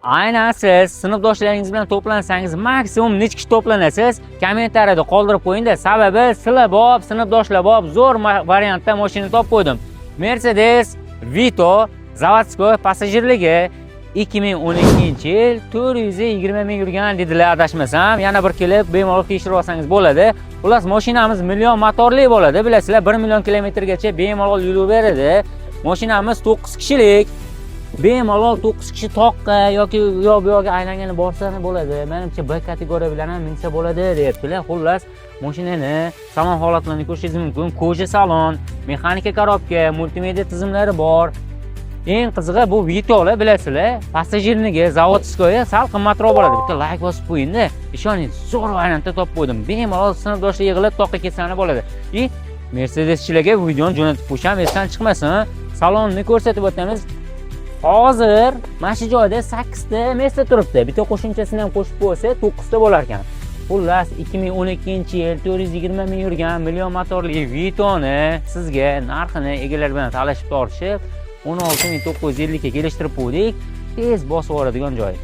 Aynan siz sinfdoshlaringiz bilan to'plansangiz maksimum necha kishi to'planasiz? Kommentariyada qoldirib qo'ying-da. Sababi sizlar bor, sinfdoshlar bor, zo'r variantda mashina topib qo'ydim. Mercedes Vito zavodskoy passajirligi 2012-yil 420 ming yurgan dedilar adashmasam. Yana bir kelib bemalol tekshirib olsangiz bo'ladi. Xullas, mashinamiz million motorli bo'ladi. Bilasizlar, 1 million kilometrgacha bemalol yuraveradi. Mashinamiz 9 kishilik. Bemalol 9 kishi toqqa yoki bu yoqqa aylangani borsa bo'ladi. Menimcha B kategoriya bilan ham minsa bo'ladi deyaptilar. Xullas, mashinani salon holatlarini ko'rishingiz mumkin. Koja salon, mexanika korobka, multimedia tizimlari bor. Eng qizig'i bu Vito'lar bilasizlar, passajirniki zavodskoy sal qimmatroq bo'ladi. Bitta like bosib qo'ying-da. Ishoning, zo'r variantda topib qo'ydim. Bemalol sinfdoshlar yig'ilib toqqa ketsanlar bo'ladi. Mercedeschilarga bu videoni jo'natib qo'yisham, esdan chiqmasin. Salonni ko'rsatib o'tamiz. Hozir mana shu joyda 8 ta mesta turibdi. Bitta qo'shimchasini ham qo'shib qo'ysa 9 ta bo'lar ekan. Xullas, 2012-yil 420 ming yurgan million motorli Vitoni sizga narxini egalar bilan talashib tortishib 16950 ga kelishtirib qo'ydik. Tez bosib yuboradigan joy.